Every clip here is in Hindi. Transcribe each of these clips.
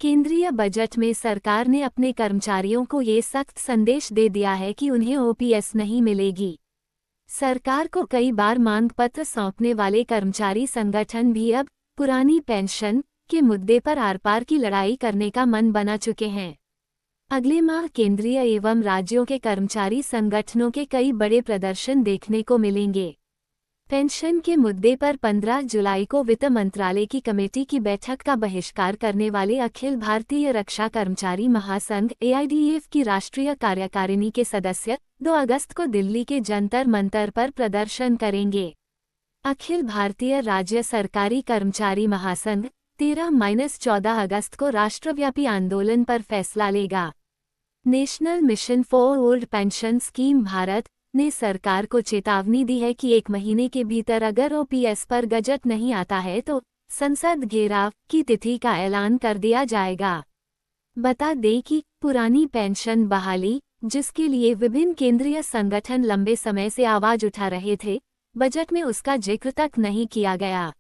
केंद्रीय बजट में सरकार ने अपने कर्मचारियों को ये सख्त संदेश दे दिया है कि उन्हें ओपीएस नहीं मिलेगी। सरकार को कई बार मांग पत्र सौंपने वाले कर्मचारी संगठन भी अब पुरानी पेंशन के मुद्दे पर आर पार की लड़ाई करने का मन बना चुके हैं। अगले माह केंद्रीय एवं राज्यों के कर्मचारी संगठनों के कई बड़े प्रदर्शन देखने को मिलेंगे। पेंशन के मुद्दे पर 15 जुलाई को वित्त मंत्रालय की कमेटी की बैठक का बहिष्कार करने वाले अखिल भारतीय रक्षा कर्मचारी महासंघ AIDF की राष्ट्रीय कार्यकारिणी के सदस्य 2 अगस्त को दिल्ली के जंतर मंतर पर प्रदर्शन करेंगे। अखिल भारतीय राज्य सरकारी कर्मचारी महासंघ 13-14 अगस्त को राष्ट्रव्यापी आंदोलन पर फैसला लेगा। National mission for old pension scheme Bharat ने सरकार को चेतावनी दी है कि 1 महीने के भीतर अगर ओपीएस पर गजट नहीं आता है तो संसद घेराव की तिथि का ऐलान कर दिया जाएगा। बता दें कि पुरानी पेंशन बहाली, जिसके लिए विभिन्न केंद्रीय संगठन लंबे समय से आवाज उठा रहे थे, बजट में उसका जिक्र तक नहीं किया गया।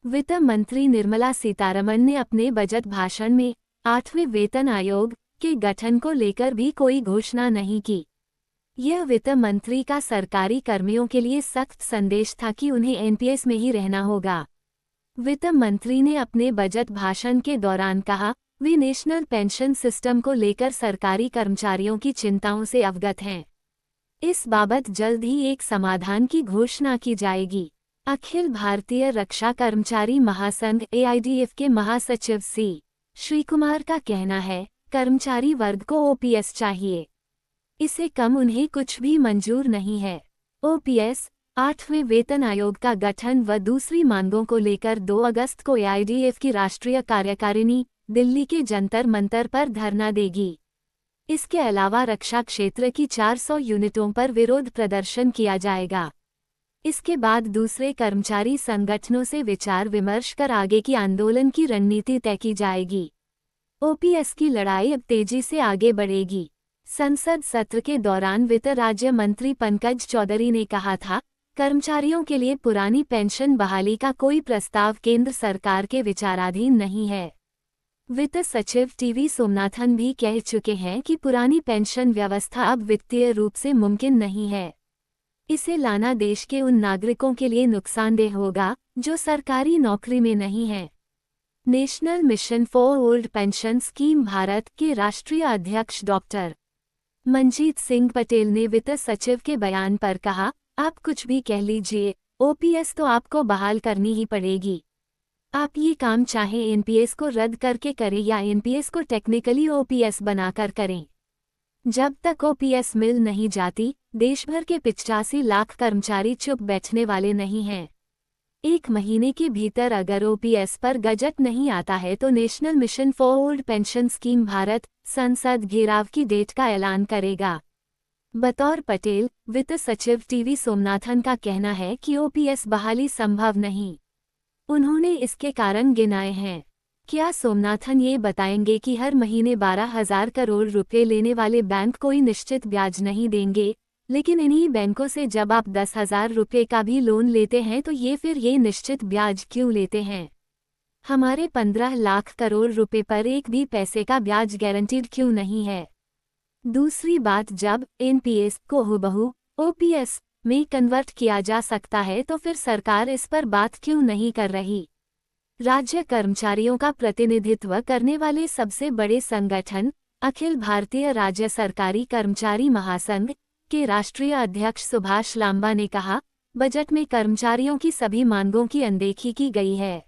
वित्त मंत्री निर्मला सीतारमण ने अपने बजट भाषण में 8वें वेतन आयोग के गठन को लेकर भी कोई घोषणा नहीं की। यह वित्त मंत्री का सरकारी कर्मियों के लिए सख्त संदेश था कि उन्हें एनपीएस में ही रहना होगा। वित्त मंत्री ने अपने बजट भाषण के दौरान कहा, वे नेशनल पेंशन सिस्टम को लेकर सरकारी कर्मचारियों की चिंताओं से अवगत हैं। इस बाबत जल्द ही एक समाधान की घोषणा की जाएगी। अखिल भारतीय रक्षा कर्मचारी महासंघ AIDF के महासचिव श्रीकुमार का कहना है, कर्मचारी वर्ग को ओपीएस चाहिए, इससे कम उन्हें कुछ भी मंजूर नहीं है। ओपीएस, 8वें वेतन आयोग का गठन व दूसरी मांगों को लेकर 2 अगस्त को AIDF की राष्ट्रीय कार्यकारिणी दिल्ली के जंतर मंतर पर धरना देगी। इसके अलावा रक्षा क्षेत्र की 400 यूनिटों पर विरोध प्रदर्शन किया जाएगा। इसके बाद दूसरे कर्मचारी संगठनों से विचार विमर्श कर आगे की आंदोलन की रणनीति तय की जाएगी। ओपीएस की लड़ाई अब तेजी से आगे बढ़ेगी। संसद सत्र के दौरान वित्त राज्य मंत्री पंकज चौधरी ने कहा था, कर्मचारियों के लिए पुरानी पेंशन बहाली का कोई प्रस्ताव केंद्र सरकार के विचाराधीन नहीं है। वित्त सचिव टीवी सोमनाथन भी कह चुके हैं कि पुरानी पेंशन व्यवस्था अब वित्तीय रूप से मुमकिन नहीं है। इसे लाना देश के उन नागरिकों के लिए नुकसानदेह होगा जो सरकारी नौकरी में नहीं हैं। National mission for old pension scheme Bharat के राष्ट्रीय अध्यक्ष डॉक्टर मंजीत सिंह पटेल ने वित्त सचिव के बयान पर कहा, आप कुछ भी कह लीजिए, ओपीएस तो आपको बहाल करनी ही पड़ेगी। आप ये काम चाहे एनपीएस को रद्द करके करें या एनपीएस को टेक्निकली ओपीएस बनाकर करें। जब तक ओपीएस मिल नहीं जाती, देश भर के 85 लाख कर्मचारी चुप बैठने वाले नहीं हैं। 1 महीने के भीतर अगर ओपीएस पर गजट नहीं आता है तो national mission for old pension scheme Bharat संसद घेराव की डेट का ऐलान करेगा। बतौर पटेल, वित्त सचिव टीवी सोमनाथन का कहना है कि ओपीएस बहाली संभव नहीं। उन्होंने इसके कारण गिनाए हैं। क्या सोमनाथन ये बताएंगे कि हर महीने 12,000 करोड़ रुपए लेने वाले बैंक कोई निश्चित ब्याज नहीं देंगे, लेकिन इन्हीं बैंकों से जब आप 10,000 रुपये का भी लोन लेते हैं तो ये निश्चित ब्याज क्यों लेते हैं? हमारे 15 लाख करोड़ रुपए पर एक भी पैसे का ब्याज गारंटीड क्यों नहीं है? दूसरी बात, जब एनपीएस को हुबहू ओपीएस में कन्वर्ट किया जा सकता है तो फिर सरकार इस पर बात क्यों नहीं कर रही? राज्य कर्मचारियों का प्रतिनिधित्व करने वाले सबसे बड़े संगठन अखिल भारतीय राज्य सरकारी कर्मचारी महासंघ के राष्ट्रीय अध्यक्ष सुभाष लांबा ने कहा, बजट में कर्मचारियों की सभी मांगों की अनदेखी की गई है।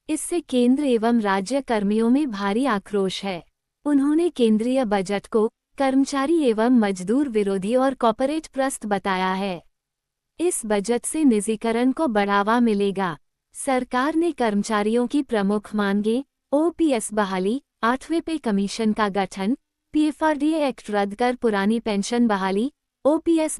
इससे केंद्र एवं राज्य कर्मियों में भारी आक्रोश है। उन्होंने केंद्रीय बजट को कर्मचारी एवं मजदूर विरोधी और कॉर्पोरेट प्रस्त बताया है। इस बजट से निजीकरण को बढ़ावा मिलेगा। सरकार ने कर्मचारियों की प्रमुख मांगें ओपीएस बहाली, 8वें पे कमीशन का गठन, पीएफआरडीए एक्ट रद्द कर पुरानी पेंशन बहाली, ओपीएस